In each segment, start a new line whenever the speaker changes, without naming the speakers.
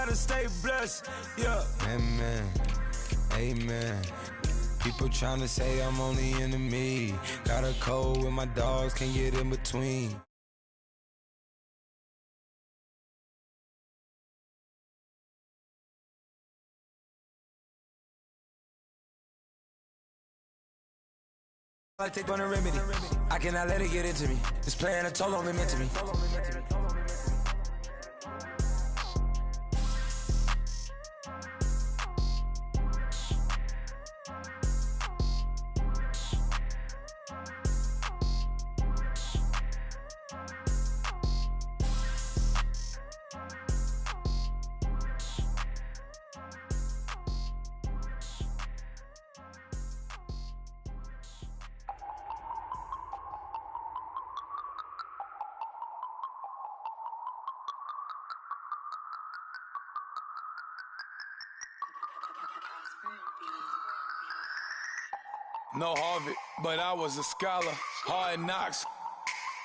gotta stay blessed, yeah.
Amen, amen. People tryna say I'm on the enemy. Got a cold with my dogs, can't get in between.
I take on a remedy. I cannot let it get into me. It's playing a toll on me mentally.
No Harvard, but I was a scholar. Hard knocks,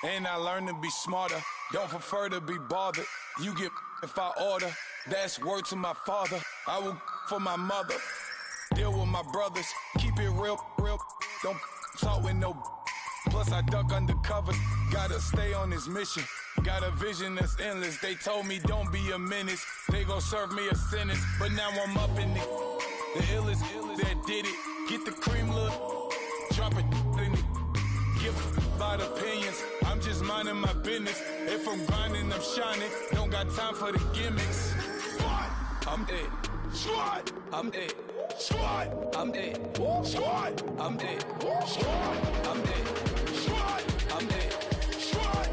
and I learned to be smarter. Don't prefer to be bothered. You get if I order. That's word to my father. I will for my mother. Deal with my brothers. Keep it real. Don't talk with no. Plus I duck undercover. Gotta stay on this mission. Got a vision that's endless. They told me don't be a menace. They gon' serve me a sentence. But now I'm up in the illest that did it. Get the cream, look. Drop it in it. Give about opinions. I'm just minding my business. If I'm grinding, I'm shining. Don't got time for the gimmicks. Squad, I'm it. Squad, I'm it. Squad, I'm it. Squad, I'm it. Squad, I'm it. Squad, I'm it. Squad.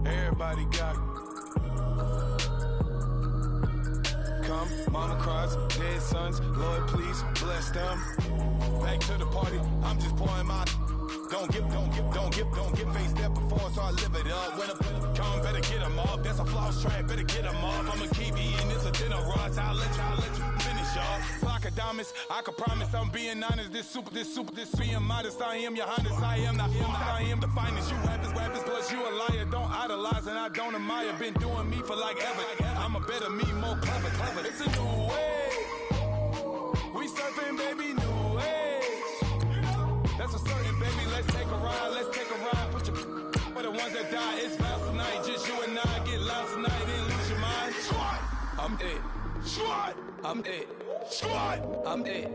Everybody got come, mama cries, dead sons, Lord please bless them. Back to the party, I'm just pouring my. Don't get face step before, so I live it up. When I come, better get them up. That's a floss track, better get them up. I'ma keep eating this a dinner rush. I'll let you finish up. Flock of diamonds, I can promise I'm being honest. This being modest. I am your highness, I am I am the finest. You rappers, plus you a liar. Don't idolize and I don't admire. Been doing me for like ever. I'm a better me, more clever. It's a new way. We surfing, baby, new age. That's a certain, baby. Let's take a ride. Put your for the ones that die. It's fast tonight. Just you and I get lost tonight and lose your mind. Squad, I'm it. Squad, I'm it. Squad, I'm it.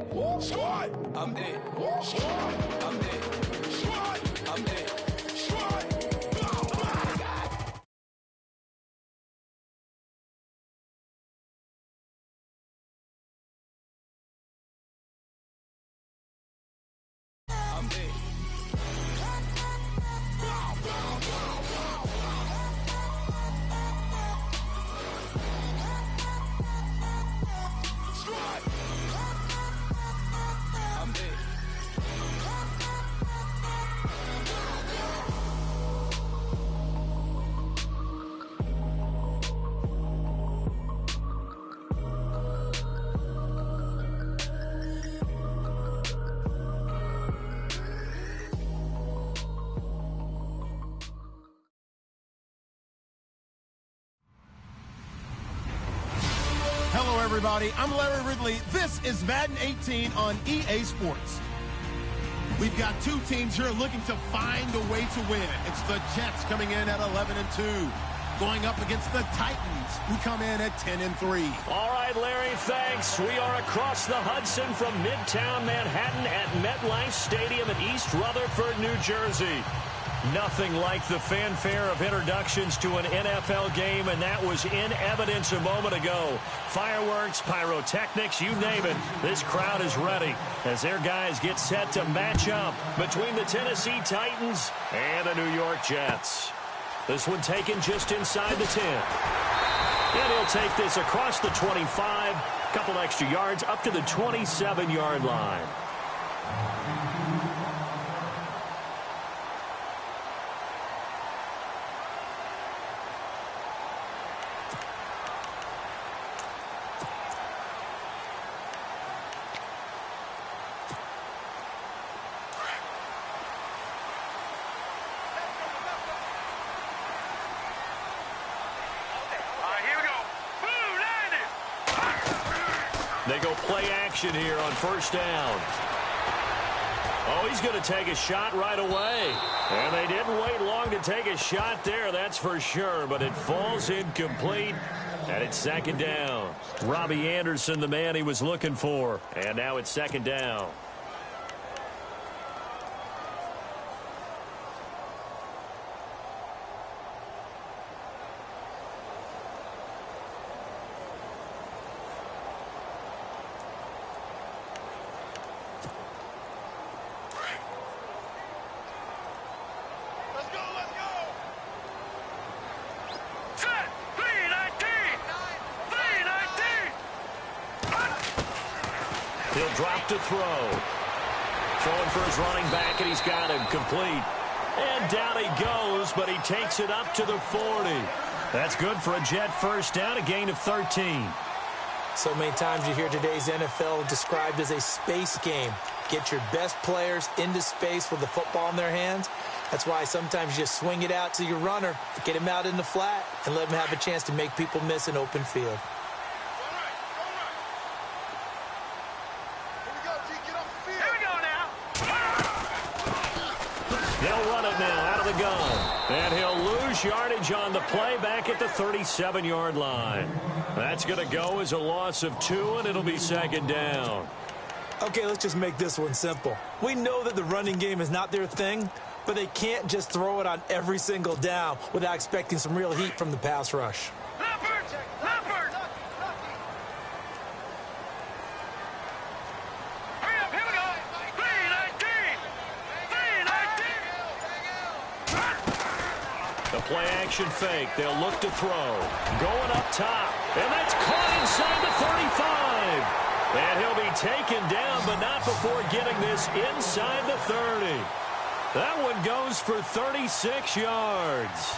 Squad, I'm it. Squad, I'm it. Squad, I'm it. Squad.
Hello, everybody. I'm Larry Ridley. This is Madden 18 on EA Sports. We've got two teams here looking to find a way to win. It's the Jets coming in at 11-2, going up against the Titans, who come in at 10-3.
All right, Larry, thanks. We are across the Hudson from Midtown Manhattan at MetLife Stadium in East Rutherford, New Jersey. Nothing like the fanfare of introductions to an NFL game, and that was in evidence a moment ago. Fireworks, pyrotechnics, you name it. This crowd is ready as their guys get set to match up between the Tennessee Titans and the New York Jets. This one taken just inside the 10. And he'll take this across the 25, a couple extra yards up to the 27-yard line. They go play action here on first down. Oh, he's going to take a shot right away. And they didn't wait long to take a shot there, that's for sure. But it falls incomplete, and it's second down. Robbie Anderson, the man he was looking for. And now it's second down. He'll drop to throw. Throwing for his running back, and he's got him complete. And down he goes, but he takes it up to the 40. That's good for a Jet first down, a gain of 13.
So many times you hear today's NFL described as a space game. Get your best players into space with the football in their hands. That's why sometimes you just swing it out to your runner, get him out in the flat, and let him have a chance to make people miss an open field.
They'll run it now out of the gun. And he'll lose yardage on the play back at the 37-yard line. That's going to go as a loss of 2, and it'll be second down.
Okay, let's just make this one simple. We know that the running game is not their thing, but they can't just throw it on every single down without expecting some real heat from the pass rush.
Play action fake. They'll look to throw. Going up top. And that's caught inside the 35. And he'll be taken down, but not before getting this inside the 30. That one goes for 36 yards.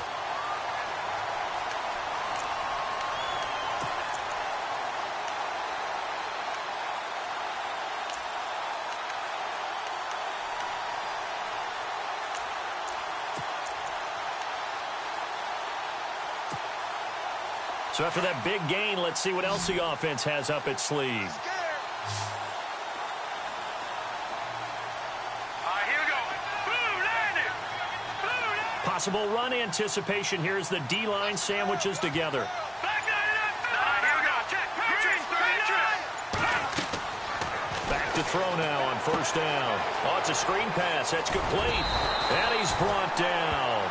So after that big gain, let's see what else the offense has up its sleeve. Possible run anticipation. Here's the D-line sandwiches together. Back to throw now on first down. Oh, it's a screen pass. That's complete. And he's brought down.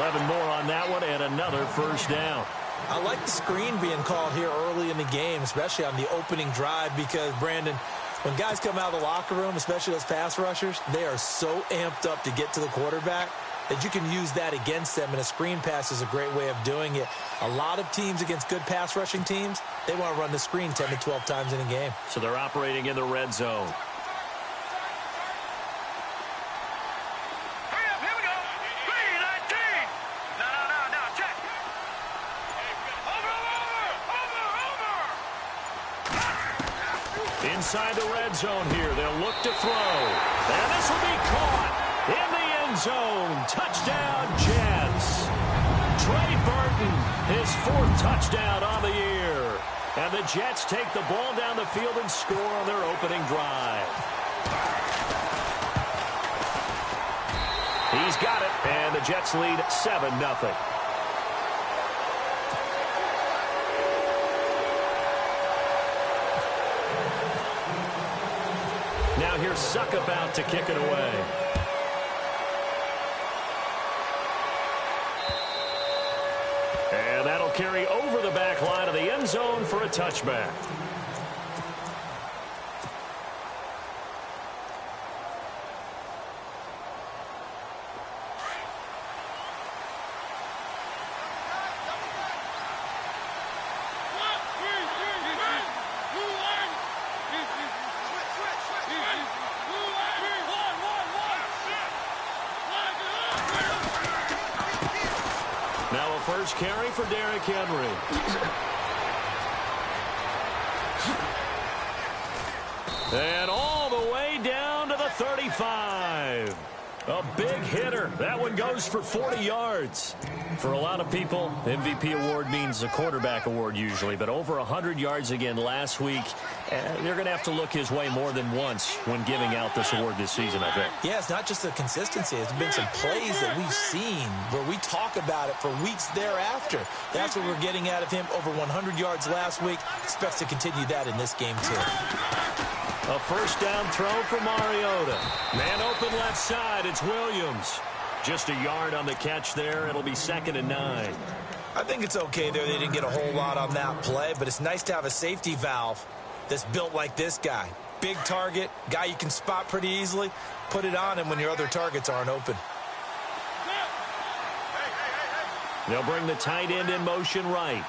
11 more on that one and another first down.
I like the screen being called here early in the game, especially on the opening drive, because, Brandon, when guys come out of the locker room, especially those pass rushers, they are so amped up to get to the quarterback that you can use that against them, and a screen pass is a great way of doing it. A lot of teams against good pass rushing teams, they want to run the screen 10 to 12 times in a game.
So they're operating in the red zone. Inside the red zone here. They'll look to throw. And this will be caught in the end zone. Touchdown, Jets. Trey Burton, his 4th touchdown on the year. And the Jets take the ball down the field and score on their opening drive. He's got it, and the Jets lead 7-0. Now here's Suckup out to kick it away. And that'll carry over the back line of the end zone for a touchback. Now a first carry for Derrick Henry. And all the way down to the 35. A big hitter. That one goes for 40 yards. For a lot of people, MVP award means a quarterback award usually, but over 100 yards again last week. They're going to have to look his way more than once when giving out this award this season, I think.
Yeah, it's not just the consistency. It's been some plays that we've seen where we talk about it for weeks thereafter. That's what we're getting out of him. Over 100 yards last week. Expects to continue that in this game, too.
A first down throw for Mariota. Man open left side. It's Williams. Just a yard on the catch there. It'll be 2nd and 9.
I think it's okay there. They didn't get a whole lot on that play, but it's nice to have a safety valve that's built like this guy. Big target, guy you can spot pretty easily. Put it on him when your other targets aren't open.
They'll bring the tight end in motion right.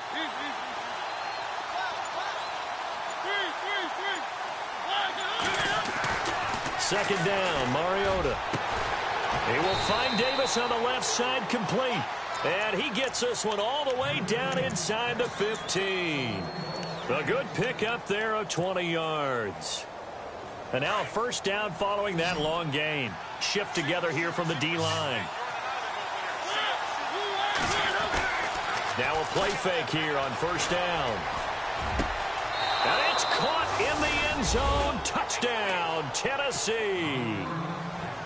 Second down, Mariota. He will find Davis on the left side, complete. And he gets this one all the way down inside the 15. A good pickup there of 20 yards. And now a first down following that long gain. Shift together here from the D-line. Now a play fake here on first down. And it's caught in the end zone. Touchdown, Tennessee.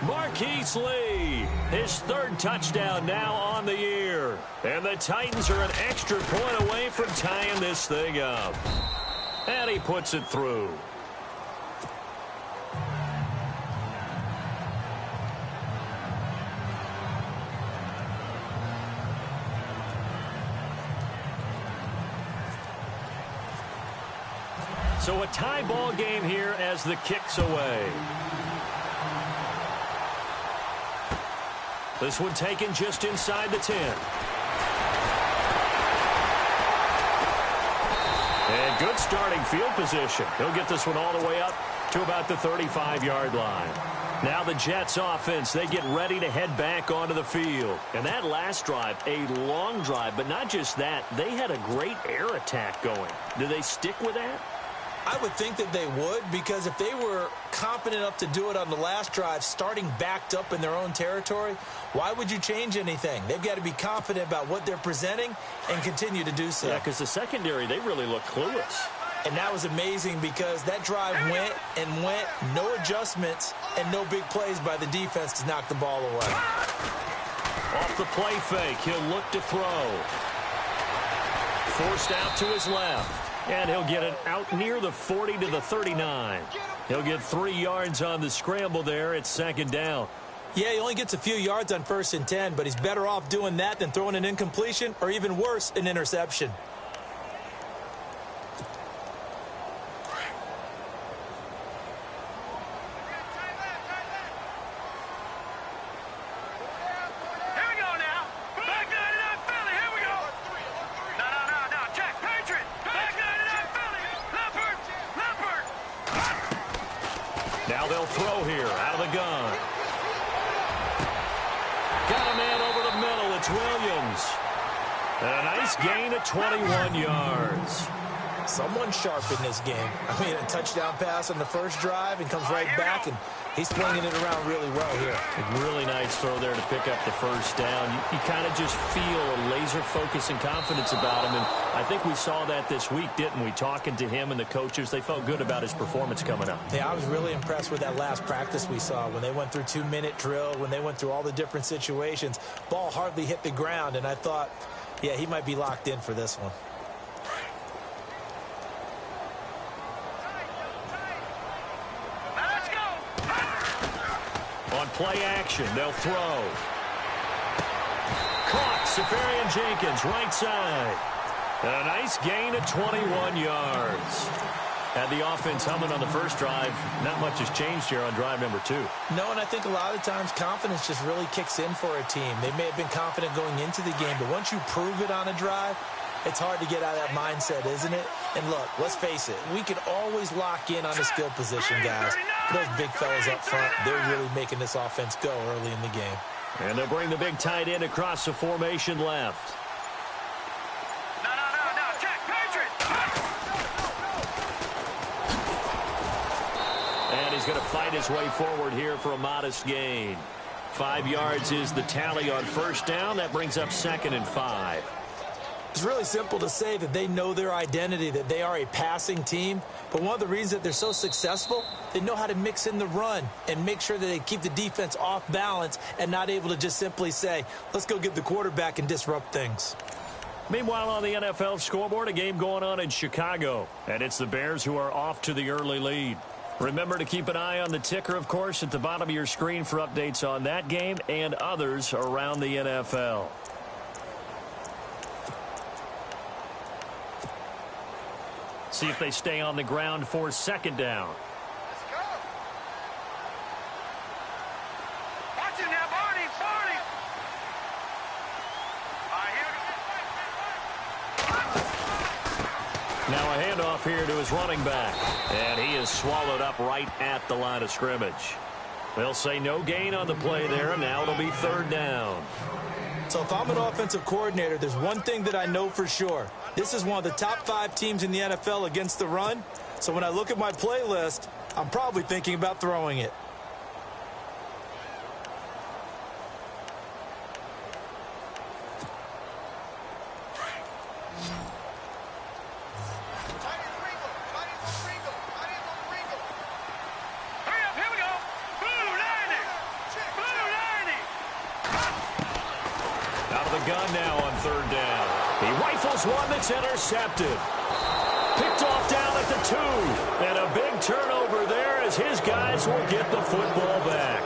Marquise Lee, his 3rd touchdown now on the year. And the Titans are an extra point away from tying this thing up. And he puts it through. So a tie ball game here as the kick's away. This one taken just inside the 10. And good starting field position. He'll get this one all the way up to about the 35-yard line. Now the Jets offense, they get ready to head back onto the field. And that last drive, a long drive, but not just that. They had a great air attack going. Do they stick with that?
I would think that they would, because if they were confident enough to do it on the last drive, starting backed up in their own territory, why would you change anything? They've got to be confident about what they're presenting and continue to do so.
Yeah, because the secondary, they really look clueless.
And that was amazing because that drive went and went, no adjustments and no big plays by the defense to knock the ball away.
Off the play fake, he'll look to throw. Forced out to his left. And he'll get it out near the 40 to the 39. He'll get 3 yards on the scramble there. It's 2nd down.
Yeah, he only gets a few yards on 1st and 10, but he's better off doing that than throwing an incompletion or even worse, an interception.
Now they'll throw here out of the gun. Got a man over the middle. It's Williams. And a nice gain of 21 yards.
Someone sharp in this game. I mean, a touchdown pass on the first drive and comes right back, and he's flinging it around really well here.
A really nice throw there to pick up the first down. You kind of just feel a laser focus and confidence about him, and I think we saw that this week, didn't we? Talking to him and the coaches, they felt good about his performance coming up.
Yeah, I was really impressed with that last practice we saw when they went through 2-minute drill, when they went through all the different situations. Ball hardly hit the ground, and I thought, yeah, he might be locked in for this one.
On play action, they'll throw. Caught, Safarian Jenkins, right side. A nice gain of 21 yards. Had the offense humming on the first drive. Not much has changed here on drive number 2.
No, and I think a lot of times confidence just really kicks in for a team. They may have been confident going into the game, but once you prove it on a drive, it's hard to get out of that mindset, isn't it? And look, let's face it, we can always lock in on the skill position, guys. Those big fellas up front, they're really making this offense go early in the game.
And they'll bring the big tight end across the formation left. he's going to fight his way forward here for a modest gain. 5 yards is the tally on first down. That brings up 2nd and 5.
It's really simple to say that they know their identity, that they are a passing team. But one of the reasons that they're so successful, they know how to mix in the run and make sure that they keep the defense off balance and not able to just simply say, let's go get the quarterback and disrupt things.
Meanwhile, on the NFL scoreboard, a game going on in Chicago. And it's the Bears who are off to the early lead. Remember to keep an eye on the ticker, of course, at the bottom of your screen for updates on that game and others around the NFL. See if they stay on the ground for 2nd down.
Let's go. Watch it now, Barney. All right, here we go.
Now a handoff here to his running back. And he is swallowed up right at the line of scrimmage. They'll say no gain on the play there, and now it'll be 3rd down.
So if I'm an offensive coordinator, there's one thing that I know for sure. This is one of the top 5 teams in the NFL against the run. So when I look at my playlist, I'm probably thinking about throwing it.
Gun now on 3rd down. He rifles one that's intercepted. Picked off down at the 2. And a big turnover there as his guys will get the football back.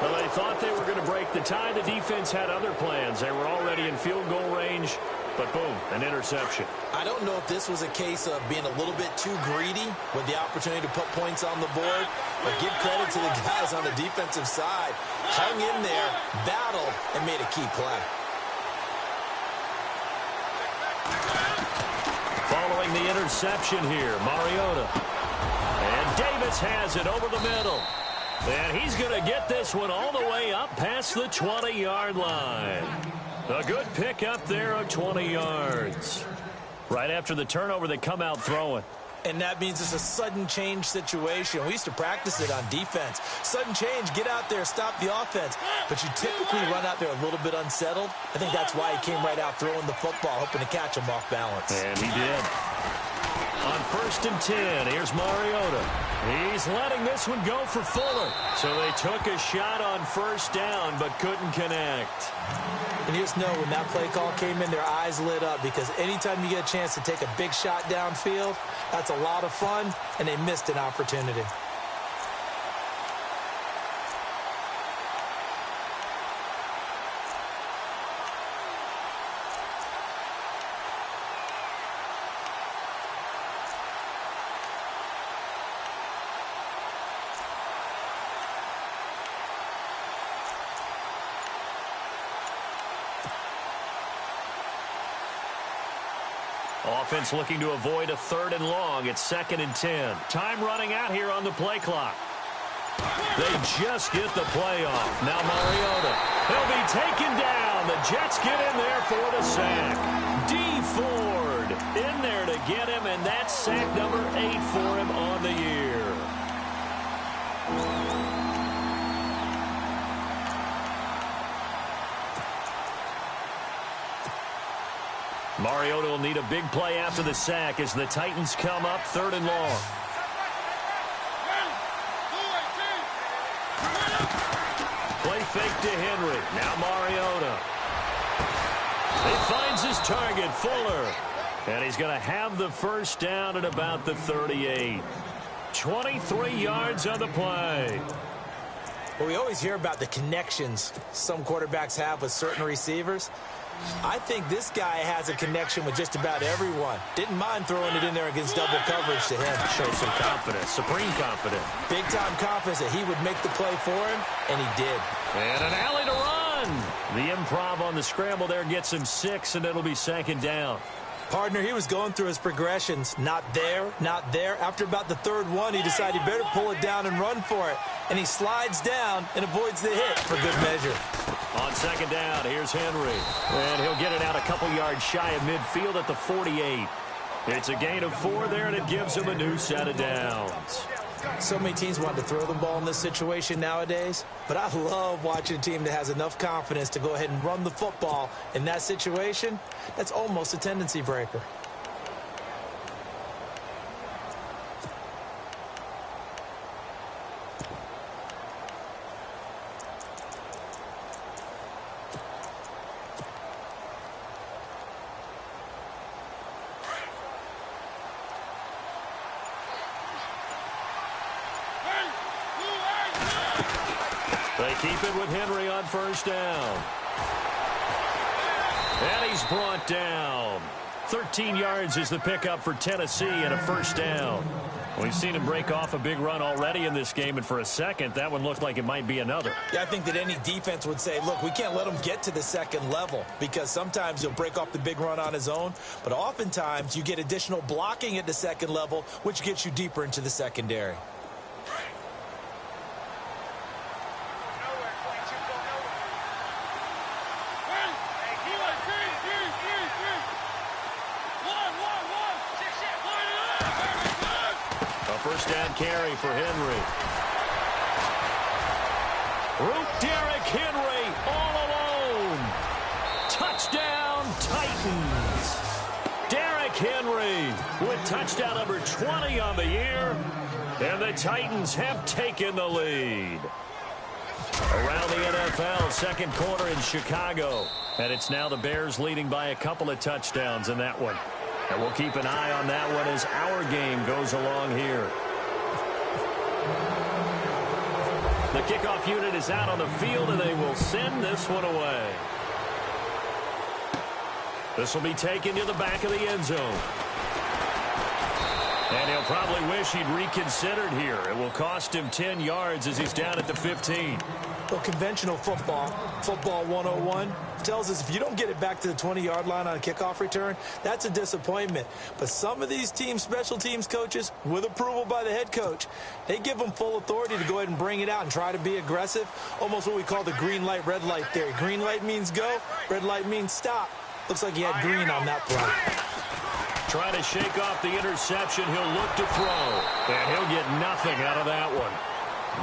Well, they thought they were going to break the tie. The defense had other plans. They were already in field goal range. But boom, an interception.
I don't know if this was a case of being a little bit too greedy with the opportunity to put points on the board, but give credit to the guys on the defensive side. Hung in there, battled, and made a key play.
Following the interception here, Mariota. And Davis has it over the middle. And he's going to get this one all the way up past the 20-yard line. A good pick up there of 20 yards. Right after the turnover, they come out throwing.
And that means it's a sudden change situation. We used to practice it on defense. Sudden change, get out there, stop the offense. But you typically run out there a little bit unsettled. I think that's why he came right out throwing the football, hoping to catch him off balance.
And he did. On 1st and 10, here's Mariota. He's letting this one go for Fuller. So they took a shot on 1st down, but couldn't connect.
And you just know when that play call came in, their eyes lit up, because anytime you get a chance to take a big shot downfield, that's a lot of fun, and they missed an opportunity.
Offense looking to avoid a 3rd and long. It's 2nd and 10. Time running out here on the play clock. They just get the play off. Now Mariota. He'll be taken down. The Jets get in there for the sack. D. Ford in there to get him, and that's sack number 8 for him on the year. Mariota will need a big play after the sack as the Titans come up 3rd and long. Play fake to Henry. Now Mariota. He finds his target, Fuller. And he's going to have the 1st down at about the 38. 23 yards on the play.
Well, we always hear about the connections some quarterbacks have with certain receivers. I think this guy has a connection with just about everyone. Didn't mind throwing it in there against double coverage to him.
Shows some confidence, supreme confidence.
Big-time confidence that he would make the play for him, and he did.
And an alley to run. The improv on the scramble there gets him 6, and it'll be 2nd down.
Partner, he was going through his progressions. Not there, not there. After about the 3rd one, he decided he better pull it down and run for it. And he slides down and avoids the hit for good measure.
On 2nd down, here's Henry. And he'll get it out a couple yards shy of midfield at the 48. It's a gain of 4 there, and it gives him a new set of downs.
So many teams want to throw the ball in this situation nowadays, but I love watching a team that has enough confidence to go ahead and run the football in that situation. That's almost a tendency breaker.
They keep it with Henry on first down. And he's brought down. 13 yards is the pickup for Tennessee and a first down. We've seen him break off a big run already in this game, and for a second, that one looked like it might be another.
Yeah, I think that any defense would say, look, we can't let him get to the second level, because sometimes he'll break off the big run on his own, but oftentimes you get additional blocking at the second level, which gets you deeper into the secondary.
First down carry for Henry. Derrick Henry all alone. Touchdown Titans. Derrick Henry with touchdown number 20 on the year. And the Titans have taken the lead. Around the NFL, second quarter in Chicago. And it's now the Bears leading by a couple of touchdowns in that one. And we'll keep an eye on that one as our game goes along here. The kickoff unit is out on the field, and they will send this one away. This will be taken to the back of the end zone. And he'll probably wish he'd reconsidered here. It will cost him 10 yards as he's down at the 15.
Well, conventional football 101, tells us if you don't get it back to the 20-yard line on a kickoff return, that's a disappointment. But some of these teams, special teams coaches, with approval by the head coach, they give them full authority to go ahead and bring it out and try to be aggressive, almost what we call the green light, red light theory. Green light means go, red light means stop. Looks like he had green on that play.
Trying to shake off the interception. He'll look to throw. And he'll get nothing out of that one.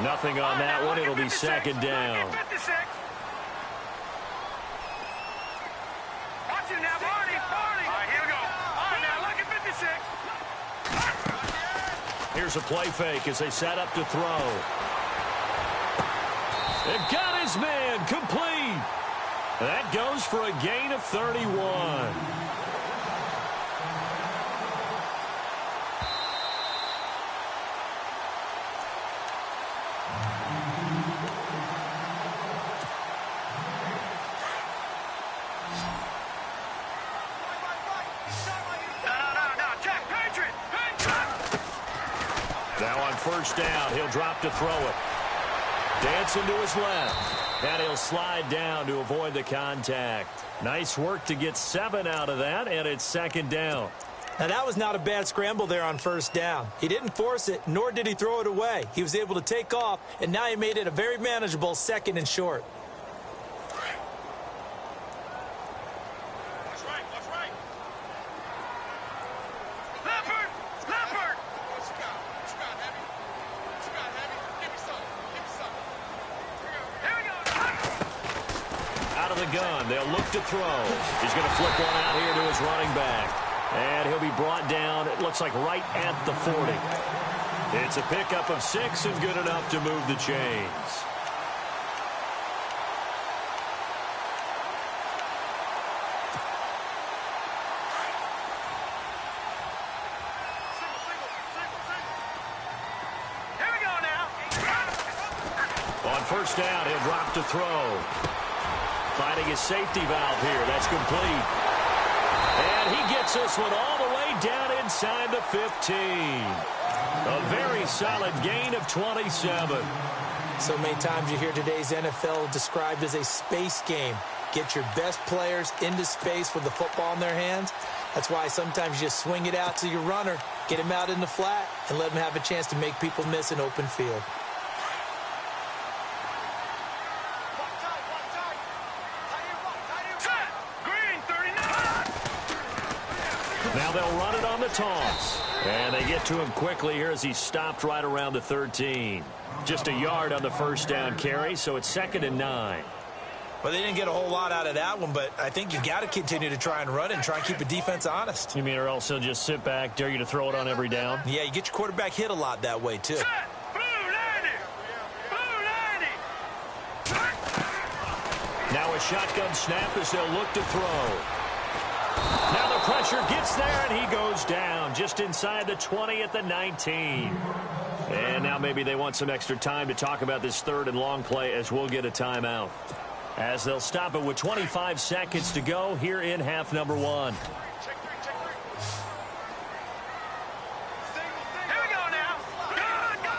Nothing on that one. It'll be second down. Here's a play fake as they set up to throw. It got his man complete. That goes for a gain of 31. Now on first down, he'll drop to throw it. Dancing to his left. And he'll slide down to avoid the contact. Nice work to get 7 out of that, and it's second down.
Now, that was not a bad scramble there on first down. He didn't force it, nor did he throw it away. He was able to take off, and now he made it a very manageable second and short.
Gun. They'll look to throw. He's going to flip one out here to his running back. And he'll be brought down, it looks like right at the 40. It's a pickup of 6 and good enough to move the chains.
Here we go now.
On first down, he'll drop to throw. Finding his safety valve here. That's complete. And he gets this one all the way down inside the 15. A very solid gain of 27.
So many times you hear today's NFL described as a space game. Get your best players into space with the football in their hands. That's why sometimes you just swing it out to your runner, get him out in the flat, and let him have a chance to make people miss an open field.
Now they'll run it on the toss. And they get to him quickly here as he stopped right around the 13. Just a yard on the first down carry, so it's 2nd and 9.
Well, they didn't get a whole lot out of that one, but I think you've got to continue to try and run it and try and keep the defense honest.
You mean or else he'll just sit back, dare you to throw it on every down?
Yeah, you get your quarterback hit a lot that way, too.
Set. Blue 90. Blue 90.
Now a shotgun snap as they'll look to throw. Now the pressure gets there, and he goes down just inside the 20 at the 19. And now maybe they want some extra time to talk about this 3rd and long play as we'll get a timeout. As they'll stop it with 25 seconds to go here in half number 1.
Check 3, check 3. Here we go now. Good, go.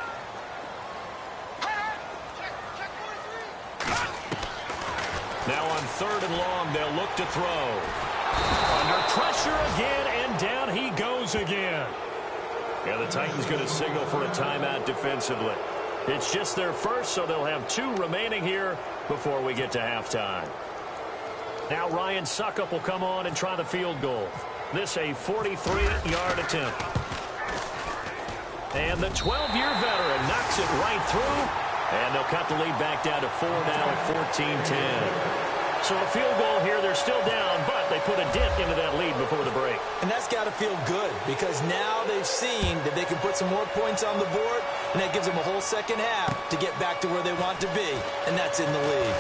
Check 4 3.
Now on 3rd and long, they'll look to throw. Under pressure again, and down he goes again. Yeah, the Titans going to signal for a timeout defensively. It's just their first, so they'll have 2 remaining here before we get to halftime. Now Ryan Suckup will come on and try the field goal. This a 43-yard attempt. And the 12-year veteran knocks it right through, and they'll cut the lead back down to 4 now at 14-10. So a field goal here, they're still down, but they put a dent into that lead before the break.
And that's got to feel good because now they've seen that they can put some more points on the board, and that gives them a whole second half to get back to where they want to be, and that's in the lead.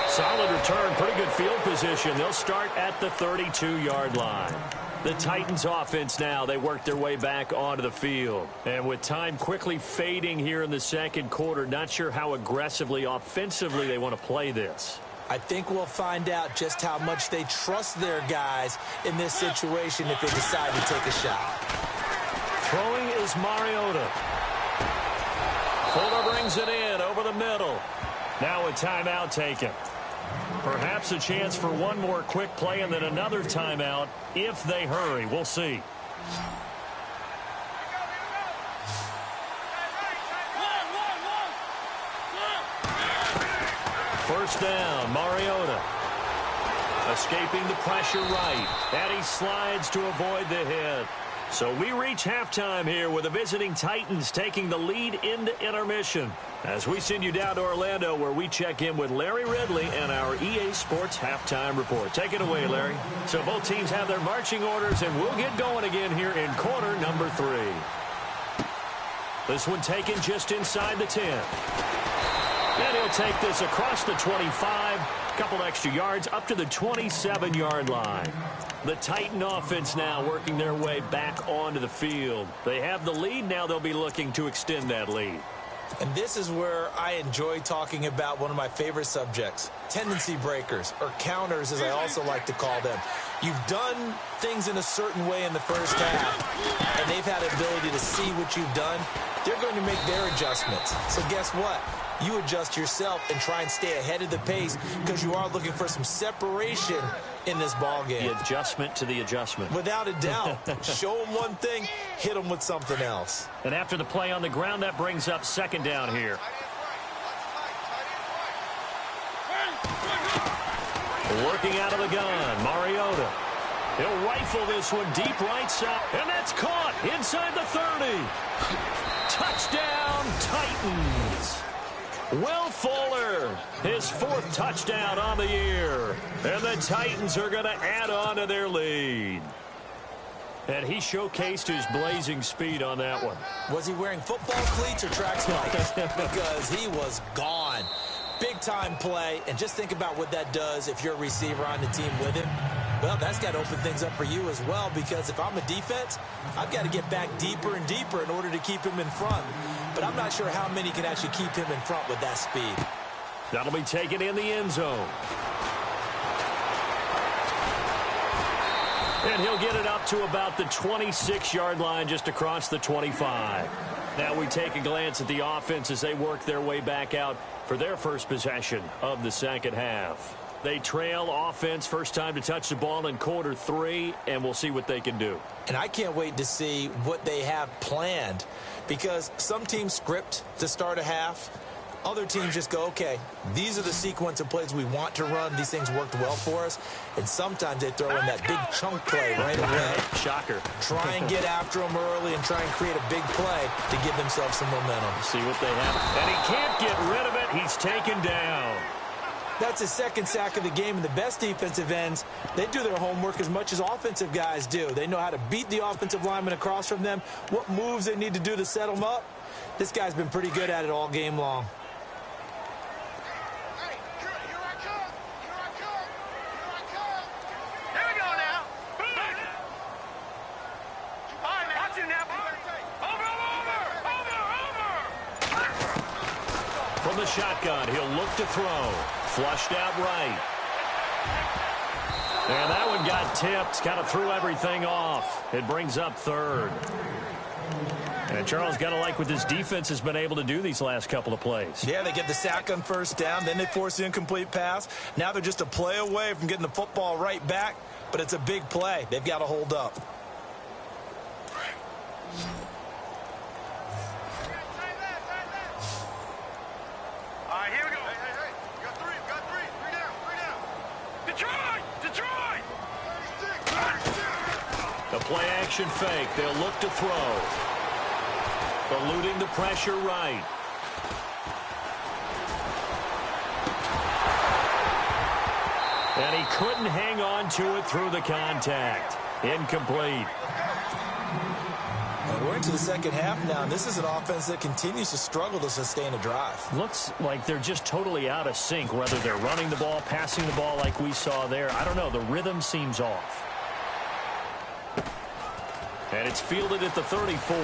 Solid return, pretty good field position. They'll start at the 32-yard line. The Titans offense now, they work their way back onto the field. And with time quickly fading here in the second quarter, not sure how aggressively, offensively they want to play this.
I think we'll find out just how much they trust their guys in this situation if they decide to take a shot.
Throwing is Mariota. Fuller brings it in over the middle. Now a timeout taken. Perhaps a chance for one more quick play and then another timeout if they hurry. We'll see. First down, Mariota. Escaping the pressure right. And he slides to avoid the hit. So we reach halftime here with the visiting Titans taking the lead into intermission. As we send you down to Orlando where we check in with Larry Ridley and our EA Sports Halftime Report. Take it away, Larry. So both teams have their marching orders, and we'll get going again here in quarter number 3. This one taken just inside the 10. And he'll take this across the 25, a couple extra yards up to the 27-yard line. The Titan offense now working their way back onto the field. They have the lead. Now they'll be looking to extend that lead.
And this is where I enjoy talking about one of my favorite subjects, tendency breakers, or counters as I also like to call them. You've done things in a certain way in the first half, and they've had the ability to see what you've done. They're going to make their adjustments. So guess what? You adjust yourself and try and stay ahead of the pace because you are looking for some separation in this ball game.
The adjustment to the adjustment.
Without a doubt. Show them one thing, hit them with something else.
And after the play on the ground, that brings up second down here. Working out of the gun, Mariota. He'll rifle this one deep right side, and that's caught inside the 30. Touchdown, Titans. Will Fuller, his 4th touchdown on the year. And the Titans are going to add on to their lead. And he showcased his blazing speed on that one.
Was he wearing football cleats or track spikes? Because he was gone. Big-time play, and just think about what that does if you're a receiver on the team with him. Well, that's got to open things up for you as well, because if I'm a defense, I've got to get back deeper and deeper in order to keep him in front. But I'm not sure how many can actually keep him in front with that speed.
That'll be taken in the end zone. And he'll get it up to about the 26-yard line just across the 25. Now we take a glance at the offense as they work their way back out for their first possession of the second half. They trail offense, first time to touch the ball in quarter 3, and we'll see what they can do.
And I can't wait to see what they have planned, because some teams script to start a half. Other teams just go, okay, these are the sequence of plays we want to run. These things worked well for us. And sometimes they throw in that big chunk play right away.
Shocker.
Try and get after them early and try and create a big play to give themselves some momentum.
See what they have. And he can't get rid of it. He's taken down.
That's his second sack of the game, and the best defensive ends, they do their homework as much as offensive guys do. They know how to beat the offensive lineman across from them, what moves they need to do to set them up. This guy's been pretty good at it all game long.
From the shotgun, he'll look to throw. Flushed out right. And that one got tipped. Kind of threw everything off. It brings up third. And Charles, got to like what this defense has been able to do these last couple of plays.
Yeah, they get the sack on first down. Then they force the incomplete pass. Now they're just a play away from getting the football right back. But it's a big play. They've got to hold up.
The play-action fake. They'll look to throw. Eluding the pressure right. And he couldn't hang on to it through the contact. Incomplete.
And we're into the second half now, and this is an offense that continues to struggle to sustain a drive.
Looks like they're just totally out of sync, whether they're running the ball, passing the ball like we saw there. I don't know. The rhythm seems off. And it's fielded at the 34.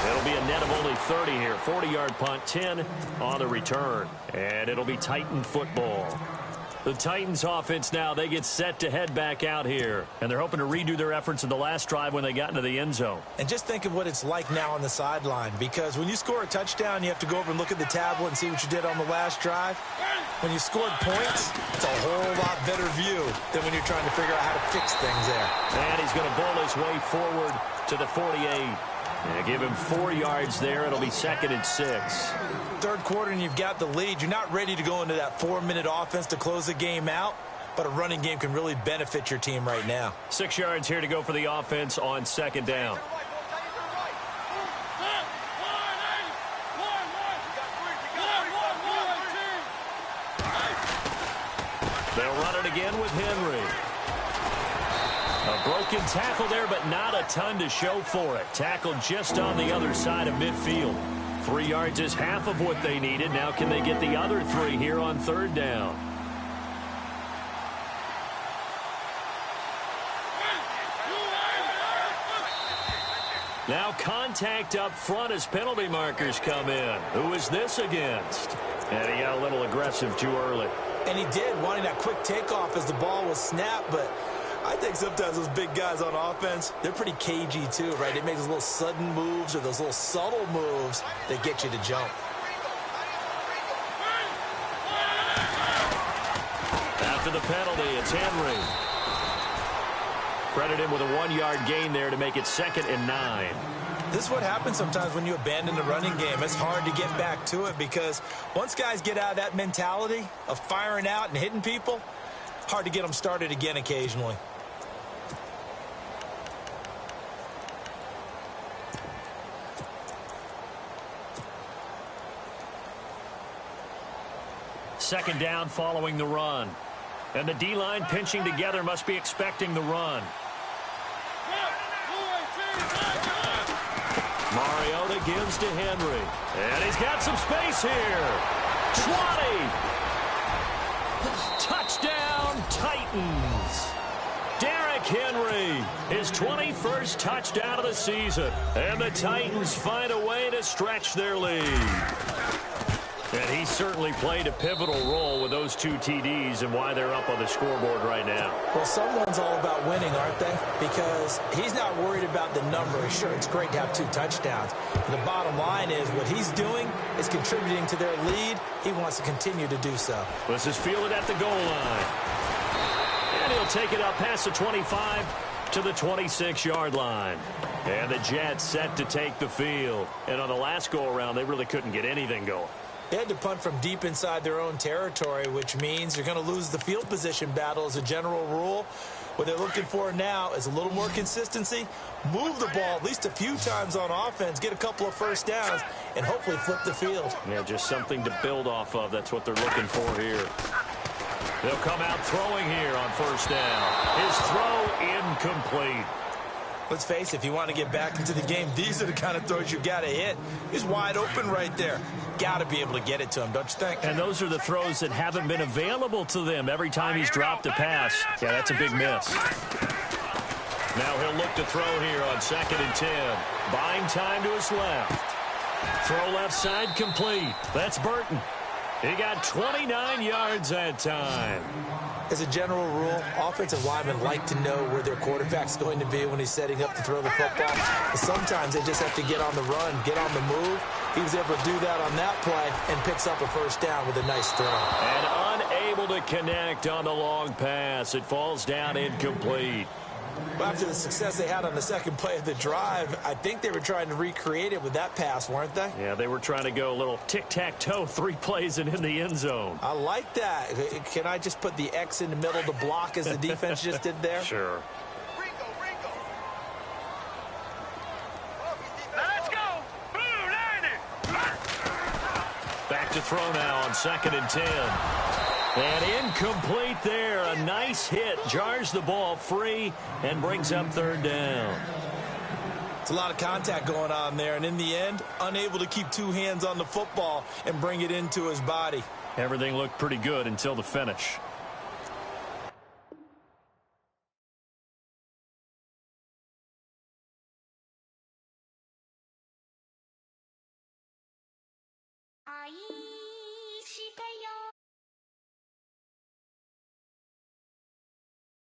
It'll be a net of only 30 here. 40-yard punt, 10 on the return. And it'll be Titan football. The Titans offense now, they get set to head back out here. And they're hoping to redo their efforts in the last drive when they got into the end zone.
And just think of what it's like now on the sideline. Because when you score a touchdown, you have to go over and look at the tablet and see what you did on the last drive. When you scored points, it's a whole lot better view than when you're trying to figure out how to fix things there.
And he's going to bowl his way forward to the 48. And give him 4 yards there. It'll be 2nd and 6.
Third quarter and you've got the lead. You're not ready to go into that 4-minute offense to close the game out, but a running game can really benefit your team right now.
6 yards here to go for the offense on 2nd down. They'll run it again with Henry. A broken tackle there, but not a ton to show for it. Tackled just on the other side of midfield. 3 yards is half of what they needed. Now can they get the other 3 here on 3rd down? Now contact up front as penalty markers come in. Who is this against? And he got a little aggressive too early.
And he did, wanting that quick takeoff as the ball was snapped, but I think sometimes those big guys on offense, they're pretty cagey too, right? They make those little sudden moves or those little subtle moves that get you to jump.
After the penalty, it's Henry. Credit him with a 1-yard gain there to make it 2nd and 9.
This is what happens sometimes when you abandon the running game. It's hard to get back to it because once guys get out of that mentality of firing out and hitting people, hard to get them started again occasionally.
Second down following the run. And the D-line pinching together must be expecting the run. Mariota gives to Henry. And he's got some space here. 20. Touchdown, Titans. Derrick Henry, his 21st touchdown of the season. And the Titans find a way to stretch their lead. And he certainly played a pivotal role with those 2 TDs and why they're up on the scoreboard right now.
Well, someone's all about winning, aren't they? Because he's not worried about the number. Sure, it's great to have 2 touchdowns. But the bottom line is what he's doing is contributing to their lead. He wants to continue to do so.
This is fielded at the goal line. And he'll take it up past the 25 to the 26-yard line. And the Jets set to take the field. And on the last go-around, they really couldn't get anything going.
They had to punt from deep inside their own territory, which means you're going to lose the field position battle as a general rule. What they're looking for now is a little more consistency, move the ball at least a few times on offense, get a couple of first downs, and hopefully flip the field.
Yeah, just something to build off of. That's what they're looking for here. They'll come out throwing here on first down. His throw incomplete.
Let's face it, if you want to get back into the game, these are the kind of throws you got to hit. He's wide open right there. Got to be able to get it to him, don't you think?
And those are the throws that haven't been available to them every time he's dropped a pass. Yeah, that's a big miss. Now he'll look to throw here on 2nd and 10. Buying time to his left. Throw left side complete. That's Burton. He got 29 yards that time.
As a general rule, offensive linemen like to know where their quarterback's going to be when he's setting up to throw the football. But sometimes they just have to get on the run, get on the move. He was able to do that on that play and picks up a first down with a nice throw.
And unable to connect on the long pass. It falls down incomplete.
Well, after the success they had on the second play of the drive, I think they were trying to recreate it with that pass, weren't they?
Yeah, they were trying to go a little tic-tac-toe, 3 plays and in the end zone.
I like that. Can I just put the X in the middle to block as the defense just did there?
Sure.
Let's go. Blue line.
Back to throw now on 2nd and 10. And incomplete there. A nice hit. Jars the ball free and brings up 3rd down.
It's a lot of contact going on there, and in the end, unable to keep 2 hands on the football and bring it into his body.
Everything looked pretty good until the finish.
Are you